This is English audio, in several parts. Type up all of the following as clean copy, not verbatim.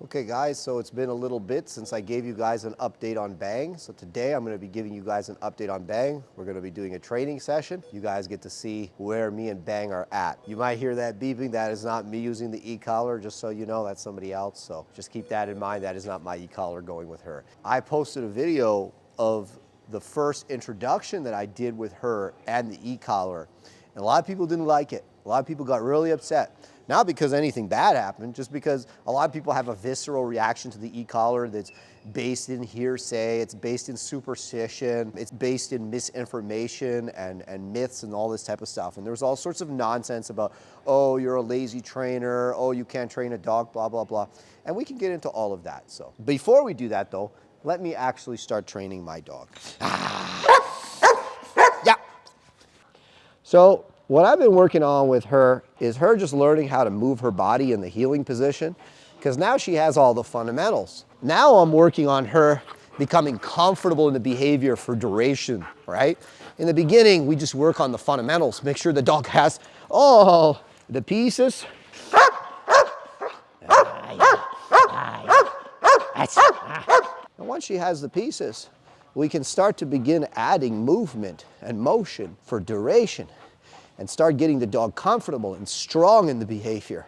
Okay guys, so it's been a little bit since I gave you guys an update on Bang. So today I'm going to be giving you guys an update on Bang. We're going to be doing a training session. You guys get to see where me and Bang are at. You might hear that beeping. That is not me using the e-collar, just so you know, that's somebody else. So just keep that in mind. That is not my e-collar going with her. I posted a video of the first introduction that I did with her and the e-collar. And a lot of people didn't like it. A lot of people got really upset. Not because anything bad happened, just because a lot of people have a visceral reaction to the e-collar that's based in hearsay, it's based in superstition, it's based in misinformation and myths and all this type of stuff. And there's all sorts of nonsense about, oh, you're a lazy trainer, oh, you can't train a dog, blah, blah, blah. And we can get into all of that. So before we do that though, let me actually start training my dog. Yeah. So what I've been working on with her is her just learning how to move her body in the heeling position, because now she has all the fundamentals. Now I'm working on her becoming comfortable in the behavior for duration, right? In the beginning, we just work on the fundamentals, make sure the dog has all the pieces. And once she has the pieces, we can start to begin adding movement and motion for duration, and start getting the dog comfortable and strong in the behavior.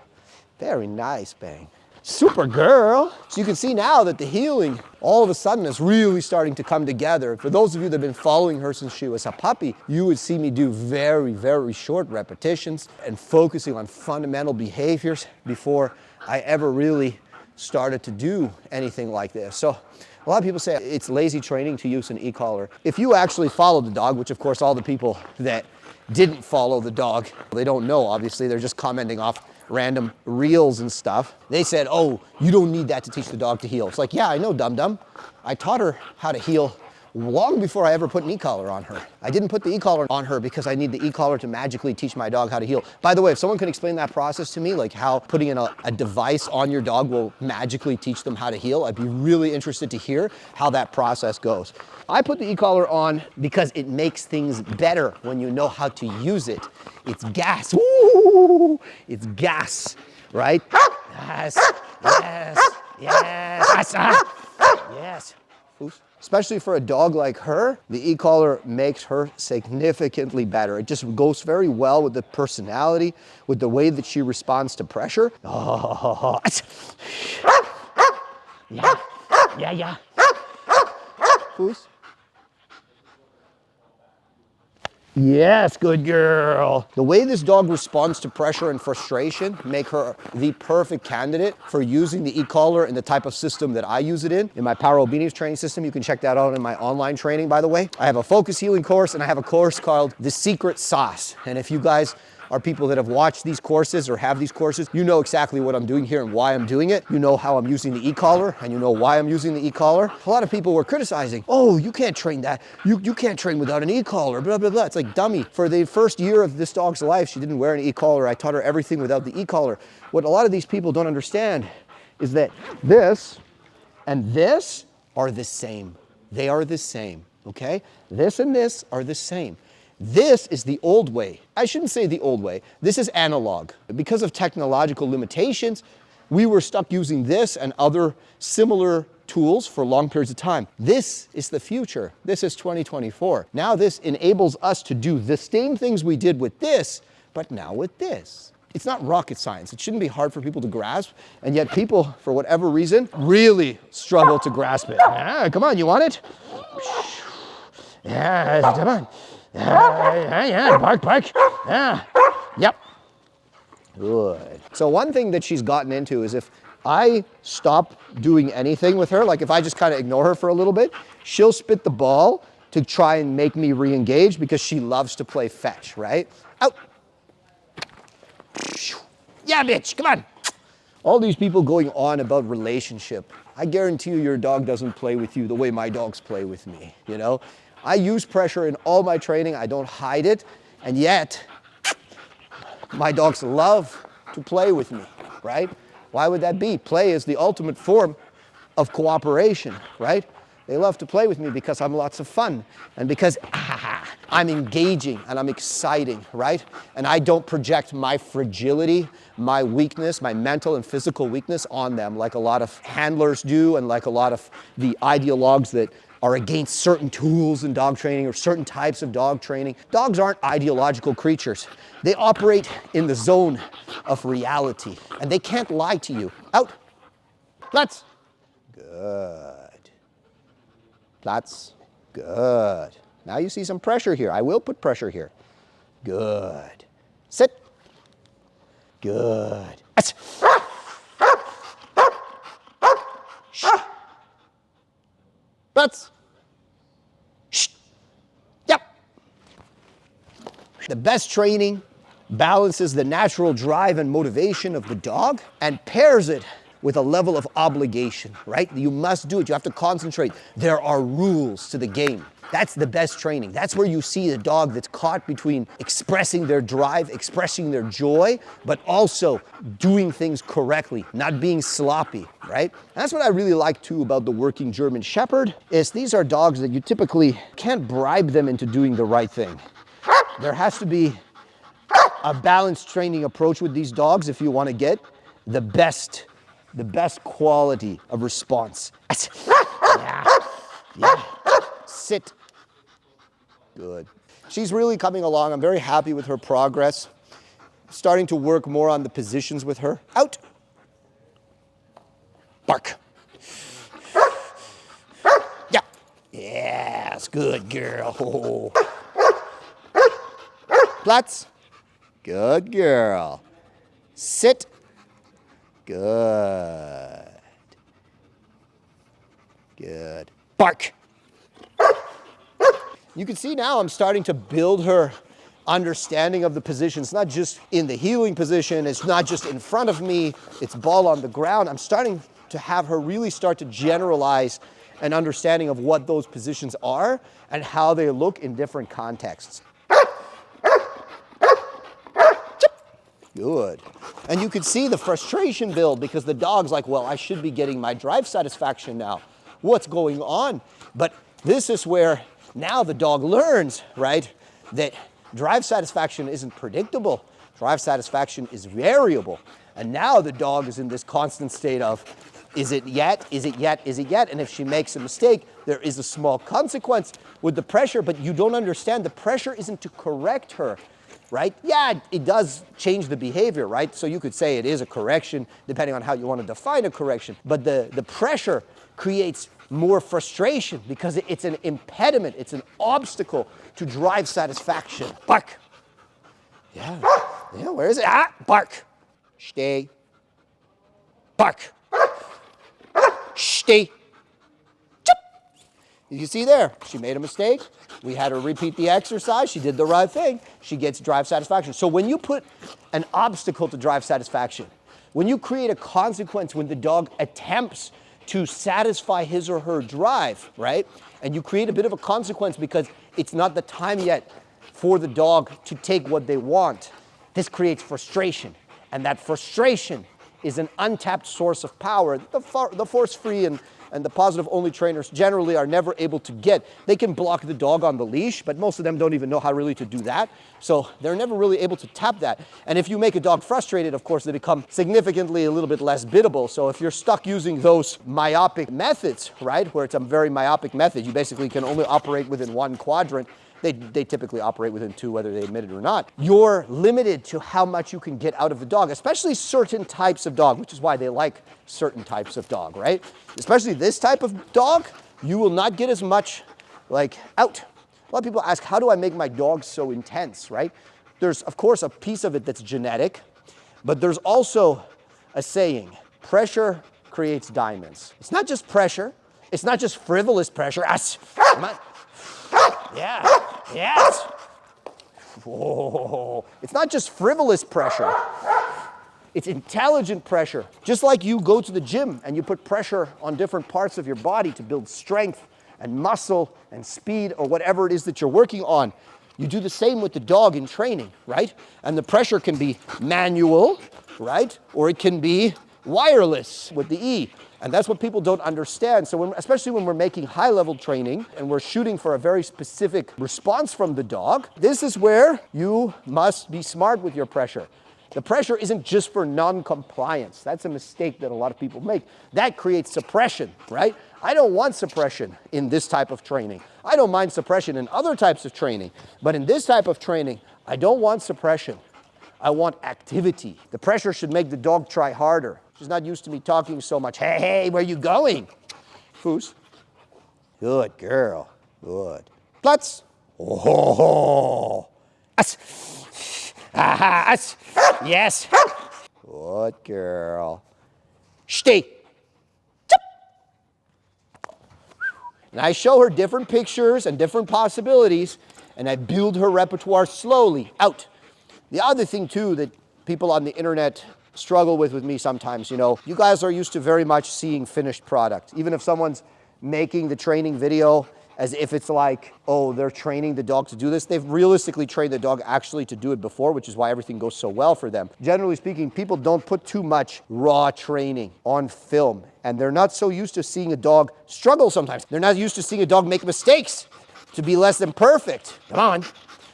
Very nice, Bang. Super girl. So you can see now that the heeling all of a sudden is really starting to come together. For those of you that have been following her since she was a puppy, you would see me do very, very short repetitions and focusing on fundamental behaviors before I ever really started to do anything like this. So a lot of people say it's lazy training to use an e-collar. If you actually follow the dog, which of course all the people that didn't follow the dog, they don't know, obviously, they're just commenting off random reels and stuff. They said, oh, you don't need that to teach the dog to heel. It's like, yeah, I know, dum-dum. I taught her how to heel long before I ever put an e-collar on her. I didn't put the e-collar on her because I need the e-collar to magically teach my dog how to heel. By the way, if someone can explain that process to me, like how putting in a device on your dog will magically teach them how to heel, I'd be really interested to hear how that process goes. I put the e-collar on because it makes things better when you know how to use it. It's gas. Woo! It's gas, right? Yes, yes, yes, yes. Oops. Especially for a dog like her, the e-collar makes her significantly better. It just goes very well with the personality, with the way that she responds to pressure. Oh. Yeah, yeah, yeah. Who's? Yes, good girl. The way this dog responds to pressure and frustration make her the perfect candidate for using the e-collar in the type of system that I use it in my Power Obedience training system. You can check that out in my online training, by the way. I have a focus heeling course and I have a course called The Secret Sauce. And if you guys are people that have watched these courses or have these courses, you know exactly what I'm doing here and why I'm doing it. You know how I'm using the e-collar and you know why I'm using the e-collar. A lot of people were criticizing, oh, you can't train that. You can't train without an e-collar, blah, blah, blah. It's like, dummy. For the first year of this dog's life, she didn't wear an e-collar. I taught her everything without the e-collar. What a lot of these people don't understand is that this and this are the same. They are the same, okay? This and this are the same. This is the old way. I shouldn't say the old way. This is analog. Because of technological limitations, we were stuck using this and other similar tools for long periods of time. This is the future. This is 2024. Now this enables us to do the same things we did with this, but now with this. It's not rocket science. It shouldn't be hard for people to grasp, and yet people, for whatever reason, really struggle to grasp it. Ah, come on, you want it? Yeah, come on. Yeah, bark, bark. Yeah, yep. Good. So one thing that she's gotten into is if I stop doing anything with her, like if I just kind of ignore her for a little bit, she'll spit the ball to try and make me re-engage because she loves to play fetch, right? Out. Yeah, bitch, come on. All these people going on about relationship. I guarantee you your dog doesn't play with you the way my dogs play with me, you know? I use pressure in all my training. I don't hide it. And yet, my dogs love to play with me, right? Why would that be? Play is the ultimate form of cooperation, right? They love to play with me because I'm lots of fun and because I'm engaging and I'm exciting, right? And I don't project my fragility, my weakness, my mental and physical weakness on them like a lot of handlers do and like a lot of the ideologues that are against certain tools in dog training or certain types of dog training. Dogs aren't ideological creatures. They operate in the zone of reality and they can't lie to you. Out. Platz. Good. Platz. Good. Now you see some pressure here. I will put pressure here. Good. Sit. Good. Shh. Platz. Shh. Yep. The best training balances the natural drive and motivation of the dog and pairs it with a level of obligation, right? You must do it. You have to concentrate. There are rules to the game. That's the best training. That's where you see a dog that's caught between expressing their drive, expressing their joy, but also doing things correctly, not being sloppy, right? And that's what I really like too about the working German Shepherd, is these are dogs that you typically can't bribe them into doing the right thing. There has to be a balanced training approach with these dogs if you want to get the best quality of response. Yeah. Yeah. Sit. Good. She's really coming along. I'm very happy with her progress. Starting to work more on the positions with her. Out. Bark. Yeah. Yes, good girl. Platz. Good girl. Sit. Good. Good. Bark. You can see now I'm starting to build her understanding of the position. It's not just in the heeling position. It's not just in front of me. It's ball on the ground. I'm starting to have her really start to generalize an understanding of what those positions are and how they look in different contexts. Good. And you could see the frustration build because the dog's like, well, I should be getting my drive satisfaction now. What's going on? But this is where now the dog learns, right, that drive satisfaction isn't predictable. Drive satisfaction is variable. And now the dog is in this constant state of, is it yet? Is it yet? Is it yet? And if she makes a mistake, there is a small consequence with the pressure, but you don't understand the pressure isn't to correct her, right? Yeah, it does change the behavior, right? So you could say it is a correction, depending on how you want to define a correction. But the pressure creates more frustration because it's an impediment, it's an obstacle to drive satisfaction. Bark. Yeah, where is it? Ah, bark. Stay. Bark. Stay. You see there, she made a mistake. We had her repeat the exercise. She did the right thing. She gets drive satisfaction. So when you put an obstacle to drive satisfaction, when you create a consequence when the dog attempts to satisfy his or her drive, right? And you create a bit of a consequence because it's not the time yet for the dog to take what they want. This creates frustration. And that frustration is an untapped source of power. The force-free and the positive-only trainers generally are never able to get. They can block the dog on the leash, but most of them don't even know how really to do that. So they're never really able to tap that. And if you make a dog frustrated, of course, they become significantly a little bit less biddable. So if you're stuck using those myopic methods, right, where it's a very myopic method, you basically can only operate within one quadrant. They typically operate within two, whether they admit it or not. You're limited to how much you can get out of the dog, especially certain types of dog, which is why they like certain types of dog, right? Especially this type of dog, you will not get as much like out. A lot of people ask, how do I make my dog so intense, right? There's, of course, a piece of it that's genetic, but there's also a saying, pressure creates diamonds. It's not just pressure. It's not just frivolous pressure. Yeah, yes. Whoa. It's not just frivolous pressure. It's intelligent pressure. Just like you go to the gym and you put pressure on different parts of your body to build strength and muscle and speed or whatever it is that you're working on. You do the same with the dog in training, right? And the pressure can be manual, right? Or it can be wireless with the E. And that's what people don't understand. So especially when we're making high-level training and we're shooting for a very specific response from the dog, this is where you must be smart with your pressure. The pressure isn't just for non-compliance. That's a mistake that a lot of people make. That creates suppression, right? I don't want suppression in this type of training. I don't mind suppression in other types of training. But in this type of training, I don't want suppression. I want activity. The pressure should make the dog try harder. She's not used to me talking so much. Hey, hey, where you going? Foos. Good girl. Good. Platz. Oh. Us. Aha. Us. Yes. Good girl. Stay. And I show her different pictures and different possibilities, and I build her repertoire slowly. Out. The other thing, too, that people on the internet struggle with me sometimes, you guys are used to very much seeing finished product. Even if someone's making the training video as if it's like, oh, they're training the dog to do this. They've realistically trained the dog actually to do it before, which is why everything goes so well for them. Generally speaking, people don't put too much raw training on film, and they're not so used to seeing a dog struggle sometimes. They're not used to seeing a dog make mistakes, to be less than perfect. Come on.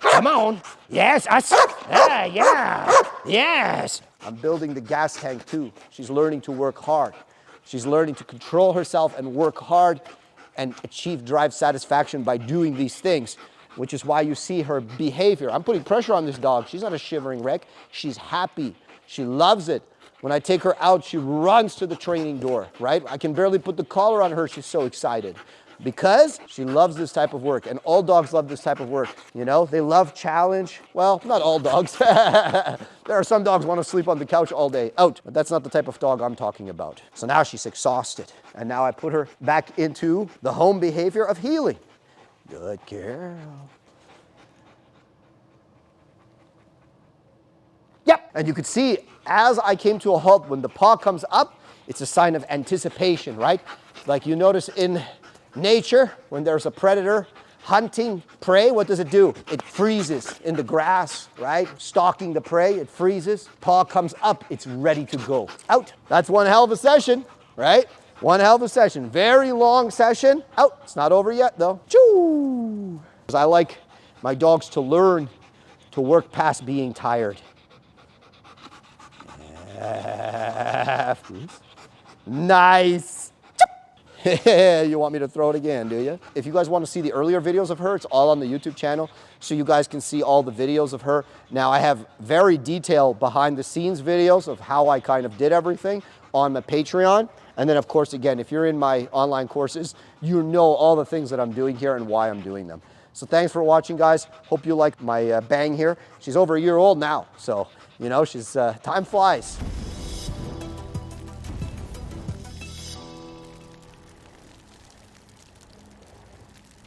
Come on. Yes, us. Yeah. Yes. I'm building the gas tank too. She's learning to work hard. She's learning to control herself and work hard and achieve drive satisfaction by doing these things, which is why you see her behavior. I'm putting pressure on this dog. She's not a shivering wreck. She's happy. She loves it. When I take her out, she runs to the training door, right? I can barely put the collar on her. She's so excited. Because she loves this type of work, and all dogs love this type of work. They love challenge. Well, not all dogs. There are some dogs who want to sleep on the couch all day. Out. But that's not the type of dog I'm talking about. So now she's exhausted, and now I put her back into the home behavior of healing. Good girl. Yep. And you could see as I came to a halt, when the paw comes up, it's a sign of anticipation, right? Like you notice in nature, when there's a predator hunting prey, what does it do? It freezes in the grass, right? Stalking the prey, it freezes. Paw comes up, it's ready to go. Out. That's one hell of a session, right? One hell of a session. Very long session. Out. It's not over yet, though. Choo! I like my dogs to learn to work past being tired. Nice. You want me to throw it again, do you? If you guys want to see the earlier videos of her, it's all on the YouTube channel, so you guys can see all the videos of her. Now, I have very detailed behind-the-scenes videos of how I kind of did everything on my Patreon. And then, of course, again, if you're in my online courses, you know all the things that I'm doing here and why I'm doing them. So thanks for watching, guys. Hope you like my bang here. She's over a year old now, so, she's time flies.